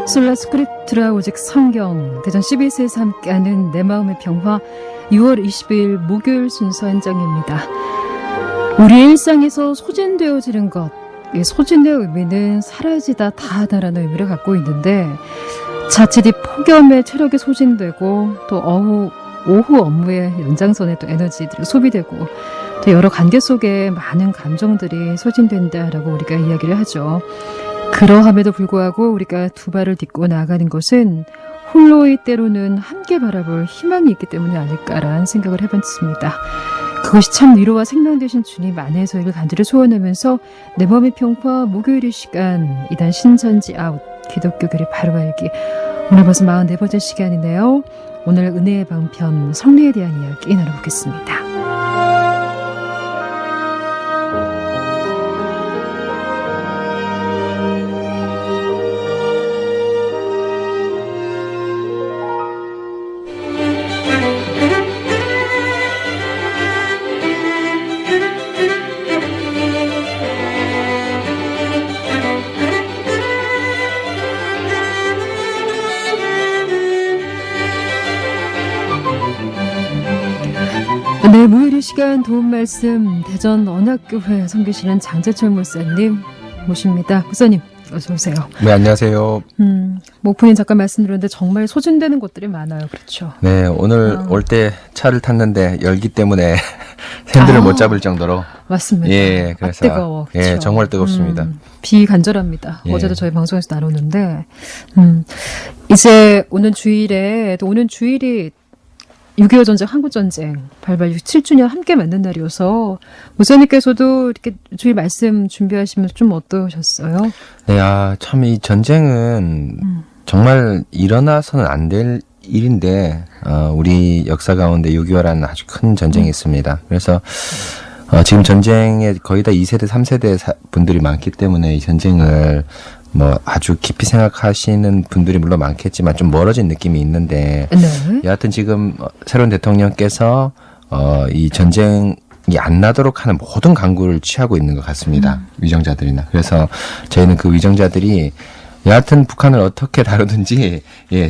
솔라 스크립트라 오직 성경 대전 CBS에서 함께하는 내 마음의 평화 6월 20일 목요일 순서 한정입니다. 우리의 일상에서 소진되어지는 것, 이 소진의 의미는 사라지다, 다하다라는 의미를 갖고 있는데 자칫 이 폭염에 체력이 소진되고 또 오후 업무의 연장선에 또 에너지들이 소비되고 또 여러 관계 속에 많은 감정들이 소진된다라고 우리가 이야기를 하죠. 그러함에도 불구하고 우리가 두 발을 딛고 나아가는 것은 홀로이 때로는 함께 바라볼 희망이 있기 때문이 아닐까라는 생각을 해봤습니다. 그것이 참 위로와 생명 되신 주님 안에서 이를 간절히 소원하면서 내 마음의 평화 목요일의 시간 2단 신천지 아웃 기독교 교리 바로 알기 오늘 벌써 44번째 시간이네요. 오늘 은혜의 방편 성례에 대한 이야기 나눠보겠습니다. 네, 목요일 시간 도움 말씀 대전 언약교회 섬기시는 장재철 목사님 모십니다. 목사님 어서 오세요. 네, 안녕하세요. 오프닝 잠깐 말씀드렸는데 정말 소진되는 것들이 많아요. 그렇죠? 네, 오늘 올 때 차를 탔는데 열기 때문에 핸들을 못 잡을 정도로. 맞습니다. 예, 그래서 뜨거워. 그렇죠? 예, 정말 뜨겁습니다. 비 간절합니다. 예. 어제도 저희 방송에서 나눴는데 이제 오는 주일에 또 오는 주일이 6.25 전쟁, 한국전쟁 발발 67주년 함께 맞는 날이어서 목사님께서도 이렇게 주일 말씀 준비하시면서 좀 어떠셨어요? 네, 참 이 전쟁은 정말 일어나서는 안 될 일인데 우리 역사 가운데 6.25라는 아주 큰 전쟁이 있습니다. 그래서 지금 전쟁에 거의 다 2세대, 3세대 분들이 많기 때문에 이 전쟁을 뭐 아주 깊이 생각하시는 분들이 물론 많겠지만 좀 멀어진 느낌이 있는데 네. 여하튼 지금 새로운 대통령께서 이 전쟁이 안 나도록 하는 모든 강구를 취하고 있는 것 같습니다. 위정자들이나. 그래서 저희는 그 위정자들이 여하튼 북한을 어떻게 다루든지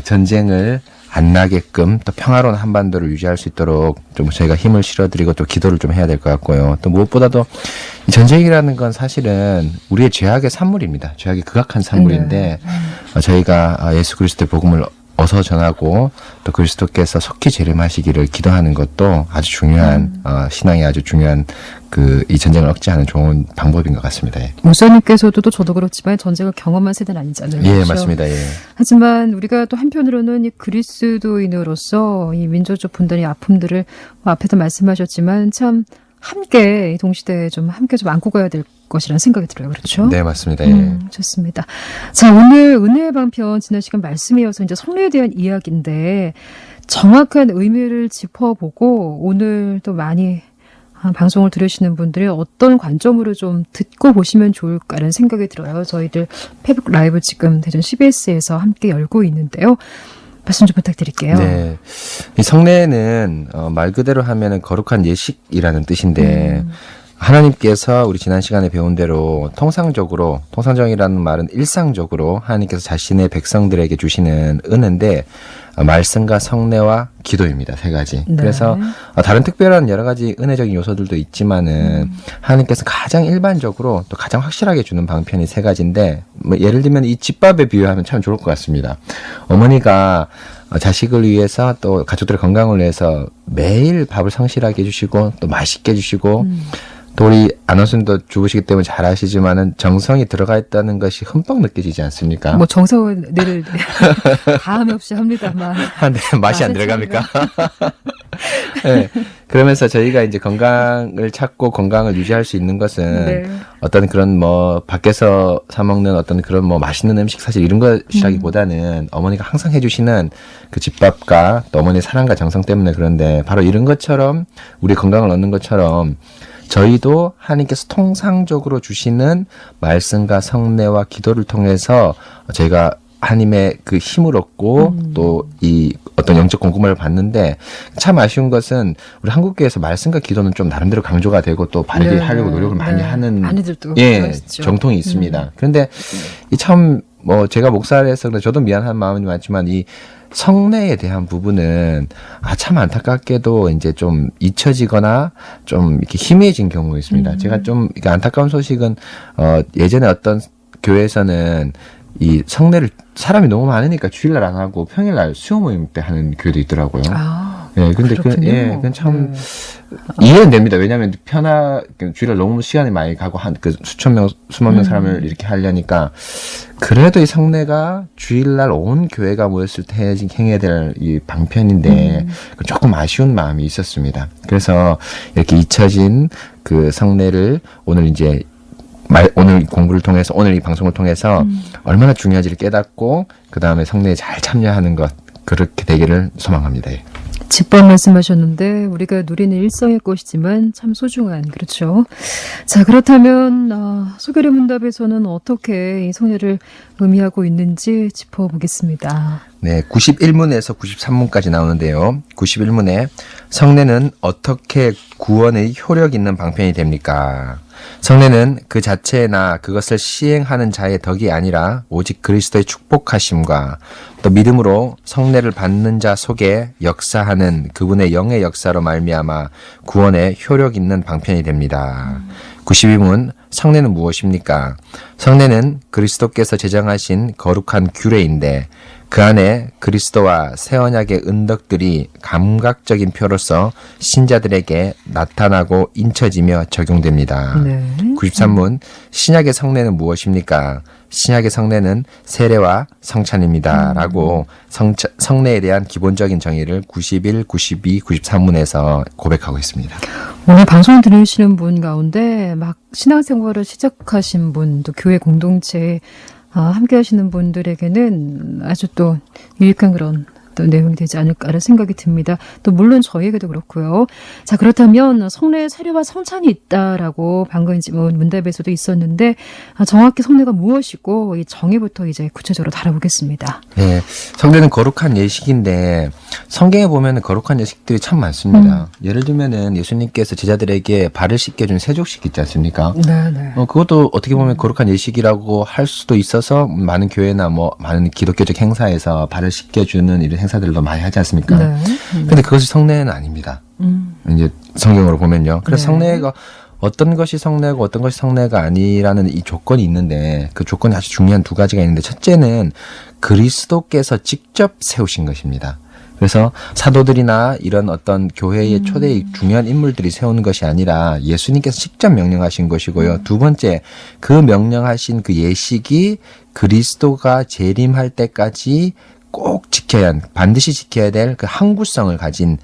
전쟁을 안 나게끔 또 평화로운 한반도를 유지할 수 있도록 좀 저희가 힘을 실어드리고 또 기도를 좀 해야 될 것 같고요. 또 무엇보다도 이 전쟁이라는 건 사실은 우리의 죄악의 산물입니다. 죄악이 극악한 산물인데 저희가 예수 그리스도의 복음을 어서 전하고 또 그리스도께서 속히 재림하시기를 기도하는 것도 아주 중요한 신앙의 아주 중요한 이 전쟁을 억제하는 좋은 방법인 것 같습니다. 예. 목사님께서도 또 저도 그렇지만 전쟁을 경험한 세대는 아니잖아요. 예, 그렇죠? 맞습니다. 예. 하지만 우리가 또 한편으로는 이 그리스도인으로서 이 민족적 분단의 아픔들을 앞에도 말씀하셨지만 참 함께 동시대에 좀 함께 좀 안고 가야 될 것이라는 생각이 들어요. 그렇죠? 네, 맞습니다. 예. 좋습니다. 자, 오늘 은혜의 방편 지난 시간 말씀에 이어서 이제 성례에 대한 이야기인데 정확한 의미를 짚어보고 오늘 또 많이 방송을 들으시는 분들이 어떤 관점으로 좀 듣고 보시면 좋을까라는 생각이 들어요. 저희들 페북 라이브 지금 대전 CBS에서 함께 열고 있는데요. 말씀 좀 부탁드릴게요. 네. 이 성례는 말 그대로 하면은 거룩한 예식이라는 뜻인데 하나님께서 우리 지난 시간에 배운 대로 통상적이라는 말은 일상적으로 하나님께서 자신의 백성들에게 주시는 은혜인데 말씀과 성례와 기도입니다. 세 가지. 네. 그래서 다른 특별한 여러 가지 은혜적인 요소들도 있지만은 하나님께서 가장 일반적으로 또 가장 확실하게 주는 방편이 세 가지인데 뭐 예를 들면 이 집밥에 비유하면 참 좋을 것 같습니다. 어머니가 자식을 위해서 또 가족들의 건강을 위해서 매일 밥을 성실하게 해주시고 또 맛있게 해주시고 또 우리 아나운서님도 주부시기 때문에 잘 아시지만은 정성이 들어가 있다는 것이 흠뻑 느껴지지 않습니까? 뭐 정성을 늘 다함 없이 합니다만. 네, 맛이 안 들어갑니까? 네. 그러면서 저희가 이제 건강을 찾고 건강을 유지할 수 있는 것은 네. 어떤 그런 밖에서 사 먹는 어떤 그런 맛있는 음식 사실 이런 것이라기보다는 어머니가 항상 해주시는 그 집밥과 또 어머니의 사랑과 정성 때문에 그런데 바로 이런 것처럼 우리 건강을 얻는 것처럼 저희도 하나님께서 통상적으로 주시는 말씀과 성례와 기도를 통해서 저희가 하나님의 그 힘을 얻고 또 이 어떤 영적 공급을 받는데 참 아쉬운 것은 우리 한국교회에서 말씀과 기도는 좀 나름대로 강조가 되고 또 바르게 하려고 노력을 많이 하는 많이들도 정통이 있습니다. 그런데 이 참 뭐 제가 목사를 해서 그런데 저도 미안한 마음이 많지만 이 성례에 대한 부분은 참 안타깝게도 이제 좀 잊혀지거나 좀 이렇게 희미해진 경우가 있습니다. 제가 좀 이게 안타까운 소식은 예전에 어떤 교회에서는 이 성례를 사람이 너무 많으니까 주일날 안 하고 평일날 수요 모임 때 하는 교회도 있더라고요. 예, 근데 그건 참 이해는 됩니다. 왜냐하면 주일날 너무 시간이 많이 가고 수천 명, 수만 명 사람을 이렇게 하려니까 그래도 이 성례가 주일날 온 교회가 모였을 때 행해야 될 이 방편인데 조금 아쉬운 마음이 있었습니다. 그래서 이렇게 잊혀진 그 성례를 오늘 이제 오늘 공부를 통해서 오늘 이 방송을 통해서 얼마나 중요한지를 깨닫고 그 다음에 성례에 잘 참여하는 것 그렇게 되기를 소망합니다. 직접 말씀하셨는데 우리가 누리는 일상의 것이지만 참 소중한 그렇죠. 자 그렇다면 소결의 문답에서는 어떻게 이 성례를 의미하고 있는지 짚어보겠습니다. 네, 91문에서 93문까지 나오는데요. 91문에 성례는 어떻게 구원의 효력 있는 방편이 됩니까? 성례는 그 자체나 그것을 시행하는 자의 덕이 아니라 오직 그리스도의 축복하심과 또 믿음으로 성례를 받는 자 속에 역사하는 그분의 영의 역사로 말미암아 구원의 효력 있는 방편이 됩니다. 92문 성례는 무엇입니까? 성례는 그리스도께서 제정하신 거룩한 규례인데 그 안에 그리스도와 새 언약의 은덕들이 감각적인 표로서 신자들에게 나타나고 인쳐지며 적용됩니다. 네. 93문 신약의 성례는 무엇입니까? 신약의 성례는 세례와 성찬입니다. 라고 성례에 대한 기본적인 정의를 91, 92, 93문에서 고백하고 있습니다. 오늘 방송 들으시는 분 가운데 막 신앙생활을 시작하신 분, 또 교회 공동체에 함께 하시는 분들에게는 아주 또 유익한 그런 또 내용이 되지 않을까라는 생각이 듭니다. 또 물론 저희에게도 그렇고요. 자 그렇다면 성례에 세례와 성찬이 있다라고 방금 문답에서도 있었는데 정확히 성례가 무엇이고 이 정의부터 이제 구체적으로 다뤄보겠습니다. 네, 성례는 거룩한 예식인데 성경에 보면 거룩한 예식들이 참 많습니다. 예를 들면은 예수님께서 제자들에게 발을 씻겨준 세족식 있지 않습니까? 네. 그것도 어떻게 보면 거룩한 예식이라고 할 수도 있어서 많은 교회나 뭐 많은 기독교적 행사에서 발을 씻겨주는 이런 행사들도 많이 하지 않습니까? 네. 근데 그것이 성례는 아닙니다. 이제 성경으로 보면요. 그래서 성례가 어떤 것이 성례고 어떤 것이 성례가 아니라는 이 조건이 있는데 그 조건이 아주 중요한 두 가지가 있는데 첫째는 그리스도께서 직접 세우신 것입니다. 그래서 사도들이나 이런 어떤 교회의 초대 중요한 인물들이 세우는 것이 아니라 예수님께서 직접 명령하신 것이고요. 두 번째, 그 명령하신 그 예식이 그리스도가 재림할 때까지 꼭 반드시 지켜야 될 그 항구성을 가진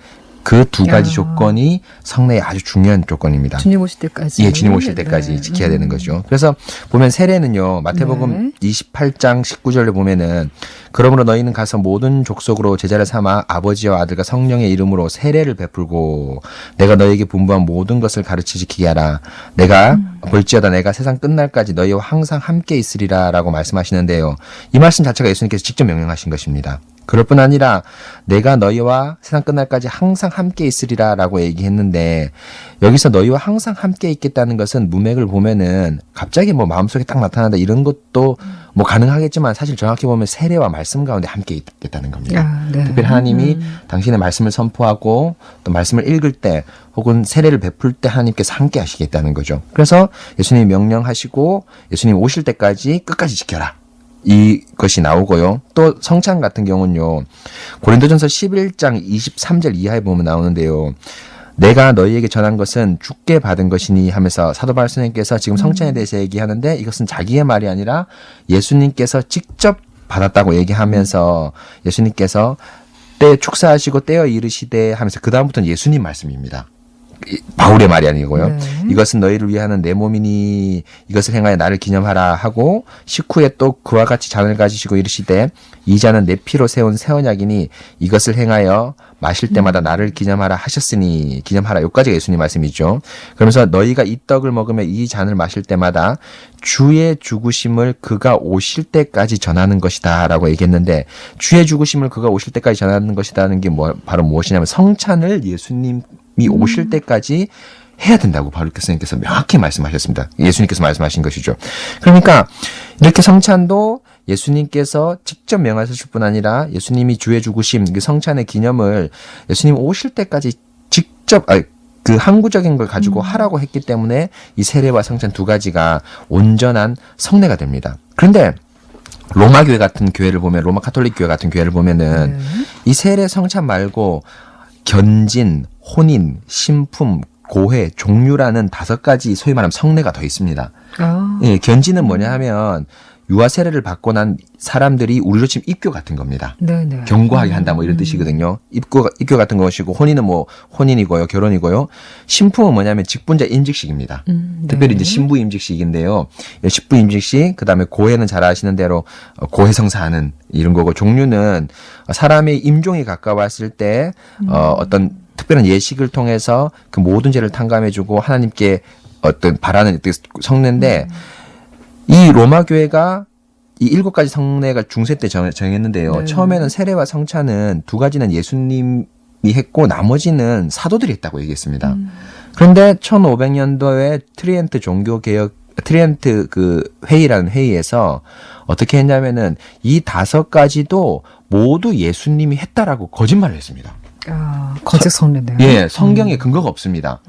그 두 가지 조건이 성례의 아주 중요한 조건입니다. 주님 오실 때까지. 예, 주님 오실 때까지 지켜야 되는 거죠. 그래서 보면 세례는요, 마태복음 28장 19절에 보면은 그러므로 너희는 가서 모든 족속으로 제자를 삼아 아버지와 아들과 성령의 이름으로 세례를 베풀고 내가 너희에게 분부한 모든 것을 가르쳐 지키게 하라. 내가 볼지어다 내가 세상 끝날까지 너희와 항상 함께 있으리라 라고 말씀하시는데요. 이 말씀 자체가 예수님께서 직접 명령하신 것입니다. 그럴 뿐 아니라 내가 너희와 세상 끝날까지 항상 함께 있으리라 라고 얘기했는데 여기서 너희와 항상 함께 있겠다는 것은 문맥을 보면은 갑자기 뭐 마음속에 딱 나타난다 이런 것도 뭐 가능하겠지만 사실 정확히 보면 세례와 말씀 가운데 함께 있겠다는 겁니다. 특별히 하나님이 당신의 말씀을 선포하고 또 말씀을 읽을 때 혹은 세례를 베풀 때 하나님께서 함께 하시겠다는 거죠. 그래서 예수님이 명령하시고 예수님 오실 때까지 끝까지 지켜라. 이것이 나오고요. 또 성찬 같은 경우는요. 고린도전서 11장 23절 이하에 보면 나오는데요. 내가 너희에게 전한 것은 주께 받은 것이니 하면서 사도 바울 선생님께서 지금 성찬에 대해서 얘기하는데 이것은 자기의 말이 아니라 예수님께서 직접 받았다고 얘기하면서 예수님께서 때 축사하시고 떼어 이르시되 하면서 그 다음부터는 예수님 말씀입니다. 바울의 말이 아니고요. 이것은 너희를 위하는 내 몸이니 이것을 행하여 나를 기념하라 하고 식후에 또 그와 같이 잔을 가지시고 이르시되 이 잔은 내 피로 세운 새 언약이니 이것을 행하여 마실 때마다 나를 기념하라 하셨으니 기념하라. 여기까지가 예수님 말씀이죠. 그러면서 너희가 이 떡을 먹으며 이 잔을 마실 때마다 주의 죽으심을 그가 오실 때까지 전하는 것이다 라고 얘기했는데 주의 죽으심을 그가 오실 때까지 전하는 것이라는 게 바로 무엇이냐면 성찬을 예수님이 오실 때까지 해야 된다고 바울 교수님께서 명확히 말씀하셨습니다. 예수님께서 말씀하신 것이죠. 그러니까 이렇게 성찬도 예수님께서 직접 명하셨을 뿐 아니라 예수님이 주의 죽으심, 그 성찬의 기념을 예수님 오실 때까지 직접 그 항구적인 걸 가지고 하라고 했기 때문에 이 세례와 성찬 두 가지가 온전한 성례가 됩니다. 그런데 로마 교회 같은 교회를 보면, 로마 카톨릭 교회 같은 교회를 보면은 이 세례 성찬 말고 견진, 혼인, 신품, 고회, 종류라는 5가지 소위 말하면 성례가 더 있습니다. 예, 견진은 뭐냐 하면 유아 세례를 받고 난 사람들이 우리로 치면 입교 같은 겁니다. 네네. 경고하게 한다 뭐 이런 뜻이거든요. 입교 같은 것이고, 혼인은 뭐 혼인이고요, 결혼이고요. 신품은 뭐냐면 직분자 임직식입니다. 특별히 이제 신부 임직식인데요. 신부 임직식, 그다음에 고해는 잘 아시는 대로 고해 성사하는 이런 거고, 종류는 사람의 임종이 가까웠을 때 어떤 특별한 예식을 통해서 그 모든 죄를 탕감해주고 하나님께 어떤 바라는 성례인데. 이 로마 교회가 이 7가지 성례가 중세 때 정했는데요. 네. 처음에는 세례와 성찬은 2가지는 예수님이 했고 나머지는 사도들이 했다고 얘기했습니다. 그런데 1500년도에 트리엔트 그 회의라는 회의에서 어떻게 했냐면은 이 5가지도 모두 예수님이 했다라고 거짓말을 했습니다. 거짓 성례네요. 예, 성경에 근거가 없습니다.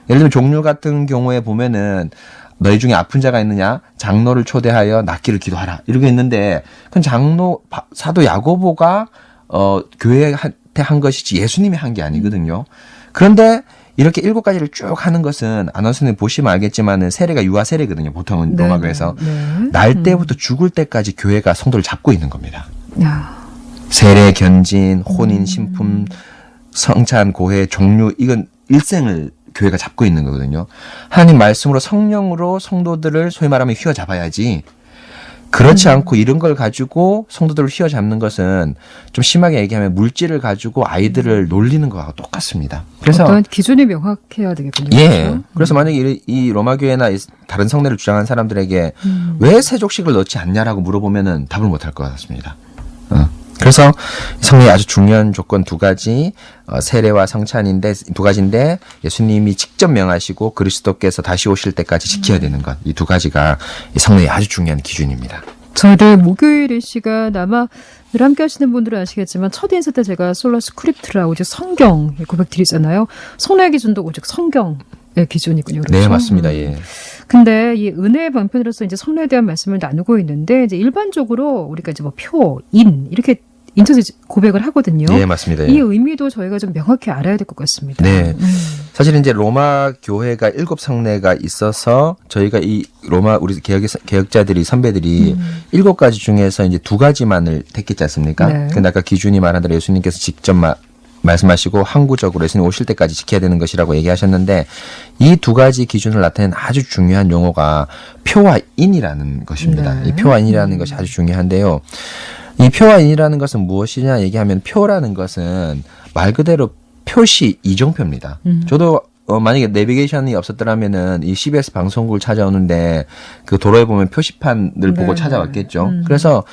예를 들면 종류 같은 경우에 보면은 너희 중에 아픈 자가 있느냐? 장로를 초대하여 낫기를 기도하라. 이렇게 했는데, 그건 사도 야고보가, 교회한테 한 것이지 예수님이 한 게 아니거든요. 그런데 이렇게 7가지를 쭉 하는 것은, 아나운서님 보시면 알겠지만은 세례가 유아 세례거든요. 보통은 로마 교회에서. 날 때부터 죽을 때까지 교회가 성도를 잡고 있는 겁니다. 세례, 견진, 혼인, 신품, 성찬, 고해, 종류, 이건 일생을 교회가 잡고 있는 거거든요. 하나님 말씀으로 성령으로 성도들을 소위 말하면 휘어잡아야지, 그렇지 않고 이런 걸 가지고 성도들을 휘어잡는 것은 좀 심하게 얘기하면 물질을 가지고 아이들을 놀리는 거하고 똑같습니다. 그래서 어떤 기준이 명확해야 되겠군요. 예. 그렇죠? 그래서 만약에 이 로마 교회나 다른 성례를 주장하는 사람들에게 왜 세족식을 넣지 않냐라고 물어보면은 답을 못할 것 같습니다. 그래서 성례의 아주 중요한 조건 2가지, 세례와 성찬인데 2가지인데 예수님이 직접 명하시고 그리스도께서 다시 오실 때까지 지켜야 되는 것, 이 2가지가 이 성례의 아주 중요한 기준입니다. 저희들 목요일 이 시간 아마 늘 함께 하시는 분들은 아시겠지만 첫 인사 때 제가 솔라 스크립트라 오직 성경 고백 드리잖아요. 성례 기준도 오직 성경의 기준이군요. 그렇죠? 네, 맞습니다. 예. 근데 이 은혜의 방편으로서 이제 성례에 대한 말씀을 나누고 있는데, 이제 일반적으로 우리가 이제 뭐 표, 인 이렇게 인터넷 고백을 하거든요. 네, 맞습니다. 예. 이 의미도 저희가 좀 명확히 알아야 될 것 같습니다. 네. 사실 이제 로마 교회가 7 성례가 있어서 저희가 이 로마 우리 개혁자들이 선배들이 7가지 중에서 이제 2가지만을 택했지 않습니까? 네. 근데 아까 기준이 말한 대로 예수님께서 직접 말씀하시고 항구적으로 예수님 오실 때까지 지켜야 되는 것이라고 얘기하셨는데, 이 2가지 기준을 나타내는 아주 중요한 용어가 표와 인이라는 것입니다. 네. 이 표와 인이라는 것이 아주 중요한데요. 이 표와 인이라는 것은 무엇이냐 얘기하면, 표라는 것은 말 그대로 표시 이정표입니다. 저도 만약에 내비게이션이 없었더라면은 이 CBS 방송국을 찾아오는데 그 도로에 보면 표시판을 보고 찾아왔겠죠. 그래서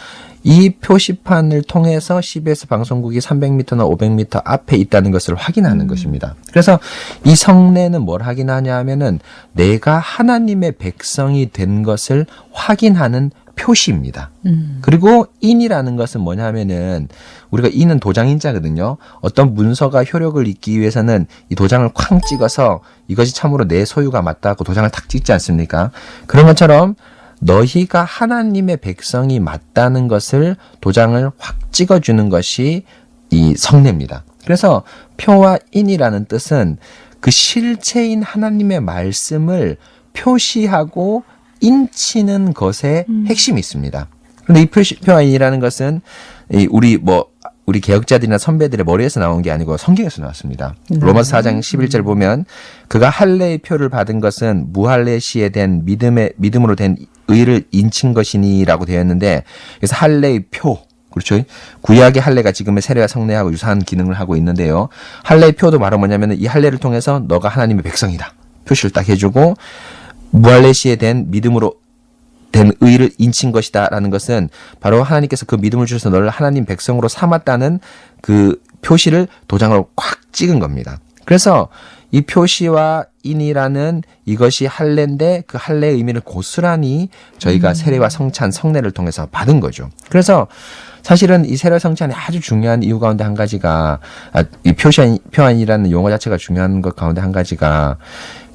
이 표시판을 통해서 CBS 방송국이 300m나 500m 앞에 있다는 것을 확인하는 것입니다. 그래서 이 성례는 뭘 확인하냐 하면은 내가 하나님의 백성이 된 것을 확인하는 표시입니다. 그리고 인이라는 것은 뭐냐 하면은, 우리가 인은 도장인자거든요. 어떤 문서가 효력을 잇기 위해서는 이 도장을 쾅 찍어서 이것이 참으로 내 소유가 맞다고 도장을 탁 찍지 않습니까? 그런 것처럼 너희가 하나님의 백성이 맞다는 것을 도장을 확 찍어주는 것이 이 성례입니다. 그래서 표와 인이라는 뜻은 그 실체인 하나님의 말씀을 표시하고 인치는 것에 핵심이 있습니다. 그런데 이 표와 인이라는 것은 우리 개혁자들이나 선배들의 머리에서 나온 게 아니고 성경에서 나왔습니다. 로마서 4장 11절 보면, 그가 할례의 표를 받은 것은 무할례 시에 된 믿음으로 된 의를 인친 것이니라고 되어 있는데, 그래서 할례의 표, 그렇죠? 구약의 할례가 지금의 세례와 성례하고 유사한 기능을 하고 있는데요. 할례의 표도 바로 뭐냐면, 이 할례를 통해서 너가 하나님의 백성이다 표시를 딱 해주고, 무할례 시에 된 믿음으로 된 의를 인친 것이다라는 것은 바로 하나님께서 그 믿음을 주셔서 너를 하나님 백성으로 삼았다는 그 표시를 도장으로 꽉 찍은 겁니다. 그래서 이 표시와 인이라는 이것이 할례인데 그 할례의 의미를 고스란히 저희가 세례와 성찬, 성례를 통해서 받은 거죠. 그래서 사실은 이 세례 성찬이 아주 중요한 이유 가운데 한 가지가 이 표와 인이라는 용어 자체가 중요한 것 가운데 한 가지가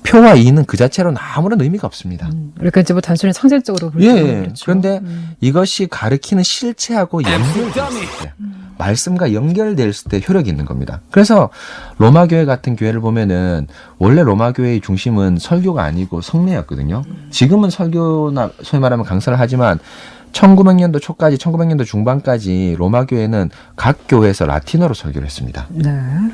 표와 인은 그 자체로는 아무런 의미가 없습니다. 그러니까 이제 뭐 단순히 상징적으로 볼 때는 그렇죠. 그런데 이것이 가리키는 실체하고 연결될 때, 말씀과 연결될 때 효력이 있는 겁니다. 그래서 로마 교회 같은 교회를 보면은 원래 로마 교회의 중심은 설교가 아니고 성례였거든요. 지금은 설교나 소위 말하면 강사를 하지만 1900년도 초까지 1900년도 중반까지 로마 교회는 각 교회에서 라틴어로 설교를 했습니다. 네.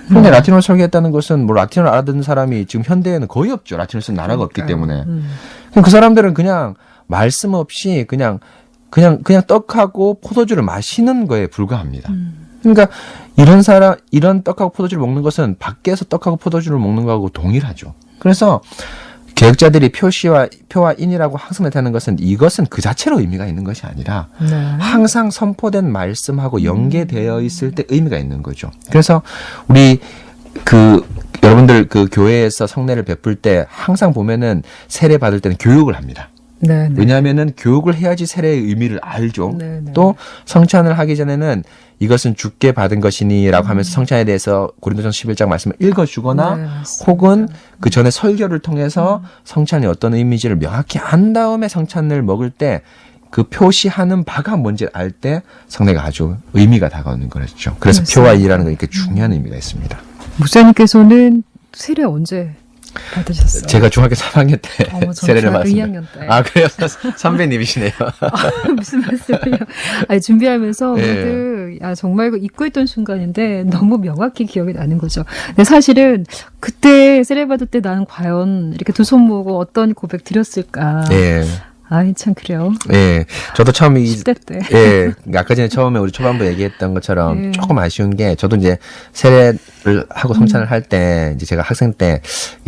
그런데 라틴어로 설교했다는 것은 뭐 라틴어를 알아듣는 사람이 지금 현대에는 거의 없죠. 라틴어를 쓰는 나라가 없기 때문에. 그럼 그 사람들은 그냥 말씀 없이 그냥 떡하고 포도주를 마시는 거에 불과합니다. 그러니까 이런 떡하고 포도주를 먹는 것은 밖에서 떡하고 포도주를 먹는 거하고 동일하죠. 그래서 개혁자들이 표와 인이라고 항상 나타내는 것은 이것은 그 자체로 의미가 있는 것이 아니라 네. 항상 선포된 말씀하고 연계되어 있을 때 의미가 있는 거죠. 그래서 우리 여러분들 그 교회에서 성례를 베풀 때 항상 보면은 세례 받을 때는 교육을 합니다. 네, 네. 왜냐하면은 교육을 해야지 세례의 의미를 알죠. 네, 네. 또 성찬을 하기 전에는 이것은 주께 받은 것이니라고 하면서 성찬에 대해서 고린도전서 11장 말씀을 읽어주거나 네, 맞습니다. 혹은 그 전에 설교를 통해서 성찬이 어떤 의미인지를 명확히 안 다음에 성찬을 먹을 때 그 표시하는 바가 뭔지 알 때 성례가 아주 의미가 다가오는 거죠. 그래서 맞습니다. 표와 인이라는 건 이렇게 중요한 의미가 있습니다. 목사님께서는 세례 언제 받으셨어요? 제가 중학교 3학년 때 저는 세례를 중학교 받았습니다. 2학년 때. 아, 그래요? 선배님이시네요. 무슨 말씀이에요? 준비하면서 예. 정말 이거 잊고 있던 순간인데 너무 명확히 기억이 나는 거죠. 근데 사실은 그때 세례 받을 때 나는 과연 이렇게 두 손 모으고 어떤 고백 드렸을까? 예. 참 그래요. 예. 저도 처음 10대 때. 예. 아까 전에 처음에 우리 초반부에 얘기했던 것처럼 예. 조금 아쉬운 게 저도 이제 세례를 하고 성찬을 할 때 이제 제가 학생 때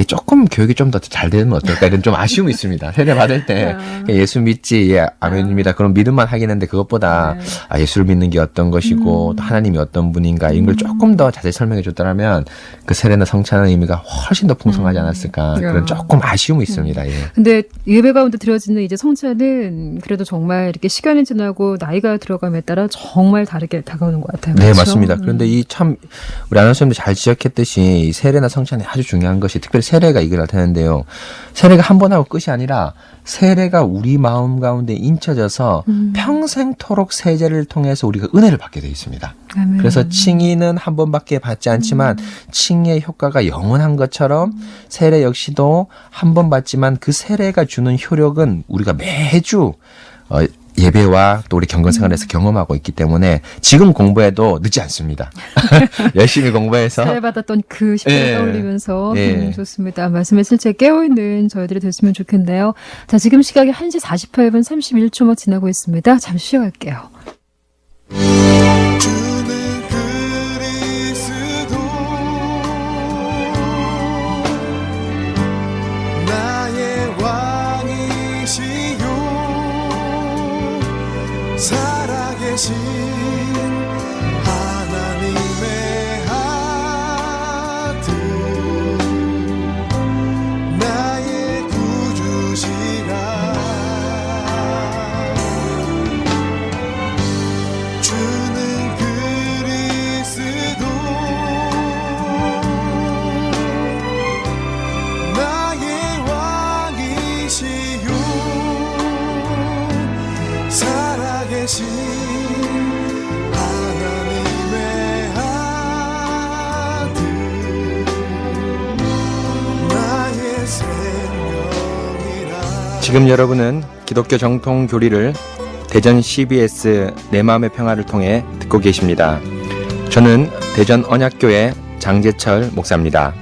조금 교육이 좀 더 잘 되면 어떨까 이런 좀 아쉬움이 있습니다. 세례 받을 때 예수 믿지, 예, 아멘입니다. 그런 믿음만 하긴 했는데 그것보다 예수를 믿는 게 어떤 것이고 또 하나님이 어떤 분인가 이런 걸 조금 더 자세히 설명해 줬더라면 그 세례나 성찬의 의미가 훨씬 더 풍성하지 않았을까 그런 조금 아쉬움이 있습니다. 예. 근데 예배 가운데 드려지는 이제 성찬은 그래도 정말 이렇게 시간이 지나고 나이가 들어감에 따라 정말 다르게 다가오는 것 같아요. 네, 그렇죠? 맞습니다. 그런데 우리 아나운서님도 잘 지적했듯이 이 세례나 성찬이 아주 중요한 것이 특별히 세례가 이걸 나타내는데요. 세례가 한 번 하고 끝이 아니라 세례가 우리 마음 가운데 인쳐져서 평생토록 세례를 통해서 우리가 은혜를 받게 되어 있습니다. 아멘. 그래서 칭의는 한 번밖에 받지 않지만 칭의의 효과가 영원한 것처럼 세례 역시도 한 번 받지만 그 세례가 주는 효력은 우리가 매주 예배와 또 우리 경건생활에서 경험하고 있기 때문에 지금 공부해도 늦지 않습니다. 열심히 공부해서 세례 받았던 그 시간을 예. 떠올리면서 예. 좋습니다. 말씀에 실제 깨어있는 저희들이 됐으면 좋겠네요. 자, 지금 시각이 1시 48분 31초 지나고 있습니다. 잠시 쉬어갈게요. 주는 그리스도 나의 왕이시요 살아계신 하나님의 아들 나의 구주시라 주는 그리스도 나의 왕이시요 살아계신 하나님의 아들 나의 생명이라 지금 여러분은 기독교 정통 교리를 대전 CBS 내 마음의 평화를 통해 듣고 계십니다. 저는 대전 언약교회 장재철 목사입니다.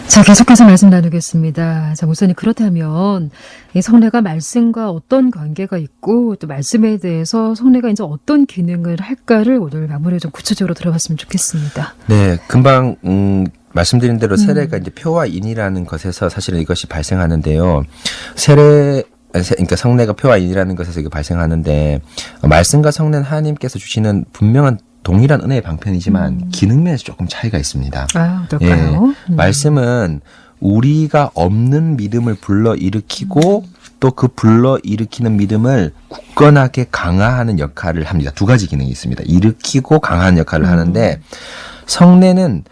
자, 계속해서 말씀 나누겠습니다. 자, 목사님, 그렇다면 이 성례가 말씀과 어떤 관계가 있고 또 말씀에 대해서 성례가 이제 어떤 기능을 할까를 오늘 마무리에 좀 구체적으로 들어봤으면 좋겠습니다. 네, 금방 말씀드린 대로 세례가 이제 표와 인이라는 것에서 사실은 이것이 발생하는데요. 그러니까 성례가 표와 인이라는 것에서 이게 발생하는데 말씀과 성례는 하나님께서 주시는 분명한 동일한 은혜의 방편이지만 기능면에서 조금 차이가 있습니다. 아, 어떨까요? 말씀은 우리가 없는 믿음을 불러일으키고 또 그 불러일으키는 믿음을 굳건하게 강화하는 역할을 합니다. 두 가지 기능이 있습니다. 일으키고 강화하는 역할을 하는데 성례는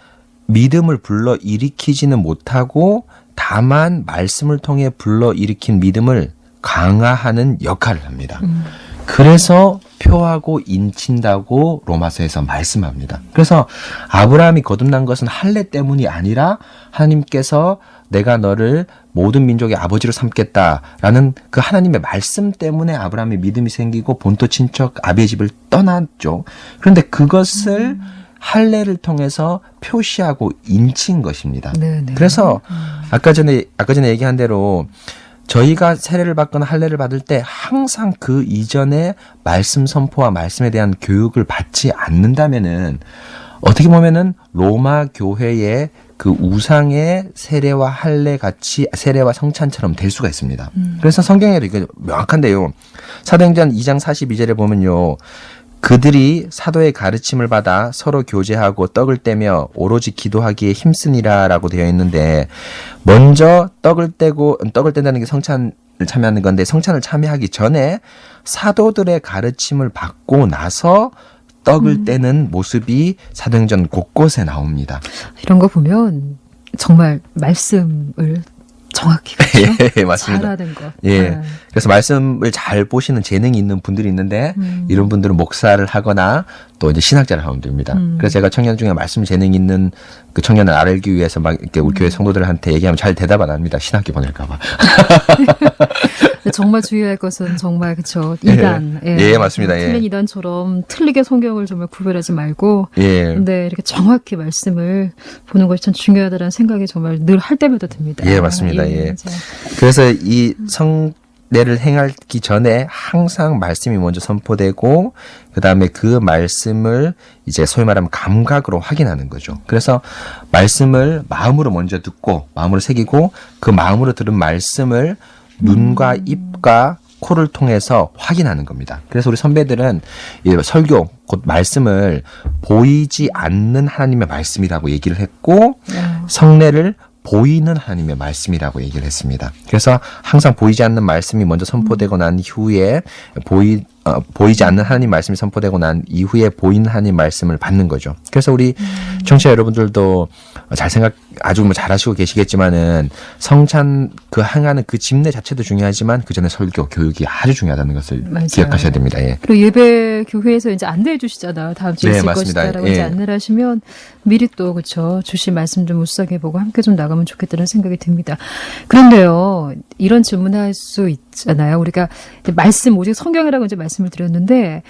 믿음을 불러일으키지는 못하고 다만 말씀을 통해 불러일으킨 믿음을 강화하는 역할을 합니다. 그래서 표하고 인친다고 로마서에서 말씀합니다. 그래서 아브라함이 거듭난 것은 할례 때문이 아니라 하나님께서 내가 너를 모든 민족의 아버지로 삼겠다라는 그 하나님의 말씀 때문에 아브라함의 믿음이 생기고 본토 친척 아비의 집을 떠났죠. 그런데 그것을 할례를 통해서 표시하고 인친 것입니다. 네네. 그래서 아까 전에 얘기한 대로 저희가 세례를 받거나 할례를 받을 때 항상 그 이전에 말씀 선포와 말씀에 대한 교육을 받지 않는다면은 어떻게 보면은 로마 교회의 그 우상의 세례와 할례 같이 세례와 성찬처럼 될 수가 있습니다. 그래서 성경에도 이거 명확한데요. 사도행전 2장 42절에 보면요. 그들이 사도의 가르침을 받아 서로 교제하고 떡을 떼며 오로지 기도하기에 힘쓰니라라고 되어 있는데 먼저 떡을 뗀다는 게 성찬을 참여하는 건데 성찬을 참여하기 전에 사도들의 가르침을 받고 나서 떡을 떼는 모습이 사도행전 곳곳에 나옵니다. 이런 거 보면 정말 말씀을 정확히 그렇죠? 예, 맞습니다. 잘하는 것. 예. 네. 그래서 말씀을 잘 보시는 재능이 있는 분들이 있는데 이런 분들은 목사를 하거나 또 이제 신학자를 하면 됩니다. 그래서 제가 청년 중에 말씀 재능 있는 그 청년을 알기 위해서 막 이렇게 우리 교회 성도들한테 얘기하면 잘 대답 안 합니다. 신학교 보낼까 봐. 정말 주의할 것은 정말 그렇죠. 이단. 예, 맞습니다. 예. 틀린 이단처럼 틀리게 성경을 정말 구별하지 말고 예. 근데 이렇게 정확히 말씀을 보는 것이 참 중요하다는 생각이 정말 늘 할 때마다 듭니다. 예, 맞습니다. 예. 자. 그래서 이 성례를 행하기 전에 항상 말씀이 먼저 선포되고 그다음에 그 말씀을 이제 소위 말하면 감각으로 확인하는 거죠. 그래서 말씀을 마음으로 먼저 듣고 마음으로 새기고 그 마음으로 들은 말씀을 눈과 입과 코를 통해서 확인하는 겁니다. 그래서 우리 선배들은 이 설교, 곧 말씀을 보이지 않는 하나님의 말씀이라고 얘기를 했고 성례를 보이는 하나님의 말씀이라고 얘기를 했습니다. 그래서 항상 보이지 않는 말씀이 먼저 선포되고 난 이후에 보이지 않는 하나님 말씀이 선포되고 난 이후에 보이는 하나님 말씀을 받는 거죠. 그래서 우리 청취자 여러분들도 아주 뭐 잘하시고 계시겠지만은 성찬 그 행하는 그 집례 자체도 중요하지만 그 전에 설교, 교육이 아주 중요하다는 것을 맞아요. 기억하셔야 됩니다. 예. 그리고 예배 교회에서 이제 안내해 주시잖아요. 다음 주에 네, 있을 맞습니다. 것이다라고 예. 이제 안내를 하시면 미리 또 그렇죠. 주신 말씀 좀 묵상해 보고 함께 좀 나가면 좋겠다는 생각이 듭니다. 그런데요. 이런 질문할 수 있잖아요. 우리가 이제 말씀 오직 성경이라고 이제 말씀을 드렸는데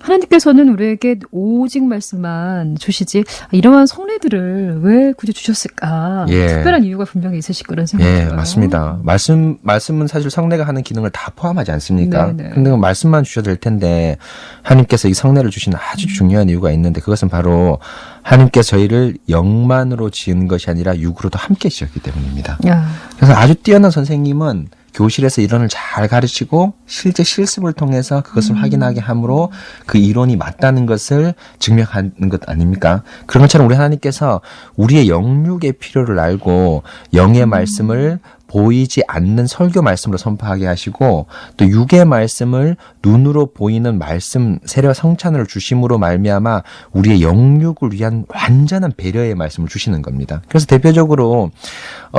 하나님께서는 우리에게 오직 말씀만 주시지 이러한 성례들을 왜 굳이 주셨을까? 예. 특별한 이유가 분명히 있으실 거라는 생각이 예, 들어요. 맞습니다. 말씀은 사실 성례가 하는 기능을 다 포함하지 않습니까? 네네. 근데 그 말씀만 주셔도 될 텐데 하나님께서 이 성례를 주신 아주 중요한 이유가 있는데 그것은 바로 하나님께서 저희를 영만으로 지은 것이 아니라 육으로도 함께 지었기 때문입니다. 야. 그래서 아주 뛰어난 선생님은 교실에서 이론을 잘 가르치고 실제 실습을 통해서 그것을 확인하게 함으로 그 이론이 맞다는 것을 증명하는 것 아닙니까? 그런 것처럼 우리 하나님께서 우리의 영육의 필요를 알고 영의 말씀을 보이지 않는 설교 말씀으로 선포하게 하시고 또 육의 말씀을 눈으로 보이는 말씀 세례와 성찬을 주심으로 말미암아 우리의 영육을 위한 완전한 배려의 말씀을 주시는 겁니다. 그래서 대표적으로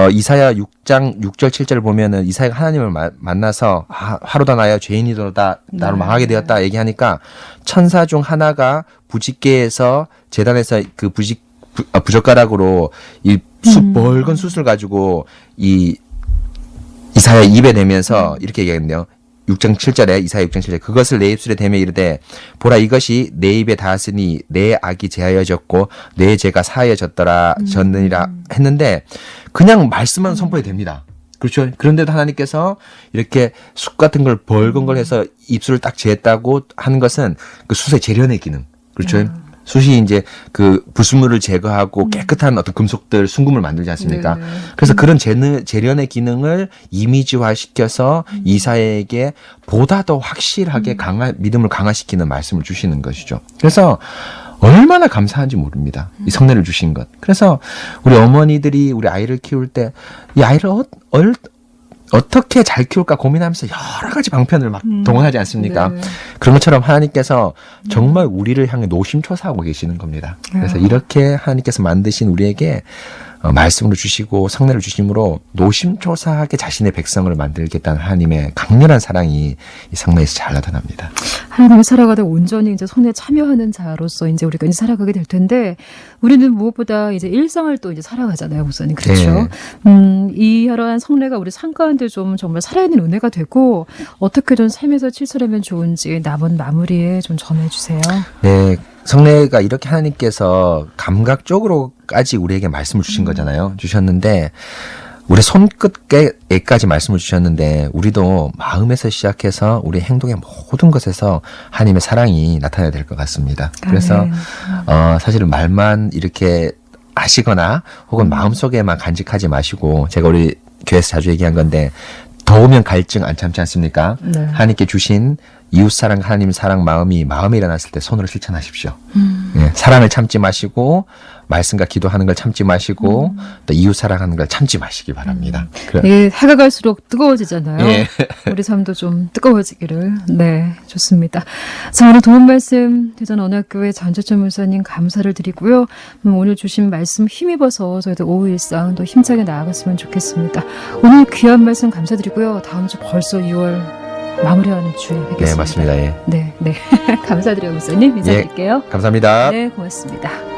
이사야 6장 6절 7절을 보면은 이사야가 하나님을 만나서 하루다 나야 죄인이로다 나로 망하게 되었다 얘기하니까 천사 중 하나가 부짓개에서 제단에서 그 부젓가락으로 이 멀건 숯을 가지고 이사야 입에 대면서 이렇게 얘기하는데요. 6장 7절에 이사야 6장 7절 그것을 내 입술에 대며 이르되 보라 이것이 내 입에 닿았으니 내 악이 제하여졌고 내 죄가 사하여졌느니라 했는데 그냥 말씀만 선포해도 됩니다. 그렇죠. 그런데도 하나님께서 이렇게 숯 같은 걸 벌건 걸 해서 입술을 딱 제했다고 하는 것은 그 숯의 재련의 기능. 그렇죠. 숯이 이제 그 불순물을 제거하고 깨끗한 어떤 금속들, 순금을 만들지 않습니까? 네네. 그래서 그런 재련의 기능을 이미지화 시켜서 이사야에게 보다 더 확실하게 믿음을 강화시키는 말씀을 주시는 것이죠. 그래서 얼마나 감사한지 모릅니다. 이 성례를 주신 것. 그래서 우리 어머니들이 우리 아이를 키울 때 이 아이를 어떻게 잘 키울까 고민하면서 여러 가지 방편을 막 동원하지 않습니까? 네. 그런 것처럼 하나님께서 정말 우리를 향해 노심초사하고 계시는 겁니다. 그래서 이렇게 하나님께서 만드신 우리에게 말씀을 주시고 성례를 주심으로 노심초사하게 자신의 백성을 만들겠다는 하나님의 강렬한 사랑이 이 성례에서 잘 나타납니다. 하나님을 살아가다 온전히 이제 성례에 참여하는 자로서 이제 우리가 이제 살아가게 될 텐데 우리는 무엇보다 이제 일상을 또 이제 살아가잖아요, 목사님. 그렇죠? 이러한 성례가 우리 삶 가운데 좀 정말 살아있는 은혜가 되고 어떻게 좀 삶에서 실천하면 좋은지 남은 마무리에 좀 전해주세요. 네. 성례가 이렇게 하나님께서 감각적으로까지 우리에게 말씀을 주신 거잖아요. 주셨는데 우리 손끝에까지 말씀을 주셨는데 우리도 마음에서 시작해서 우리 행동의 모든 것에서 하나님의 사랑이 나타나야 될 것 같습니다. 그래서 사실은 말만 이렇게 하시거나 혹은 마음속에만 간직하지 마시고 제가 우리 교회에서 자주 얘기한 건데 더우면 갈증 안 참지 않습니까? 네. 하나님께 주신 이웃사랑, 하나님 사랑 마음이 일어났을 때 손으로 실천하십시오. 예, 사랑을 참지 마시고 말씀과 기도하는 걸 참지 마시고 또 이웃사랑하는 걸 참지 마시기 바랍니다. 예, 해가 갈수록 뜨거워지잖아요. 예. 우리 삶도 좀 뜨거워지기를. 네, 좋습니다. 자, 오늘 도움 말씀 대전 언약교회 전재천 목사님 감사를 드리고요. 오늘 주신 말씀 힘입어서 저희도 오후 일상 더 힘차게 나아갔으면 좋겠습니다. 오늘 귀한 말씀 감사드리고요. 다음 주 벌써 6월 마무리하는 주에 뵙겠습니다. 네, 맞습니다. 예. 네. 감사드려요, 목사님. 인사드릴게요. 감사합니다. 네, 고맙습니다.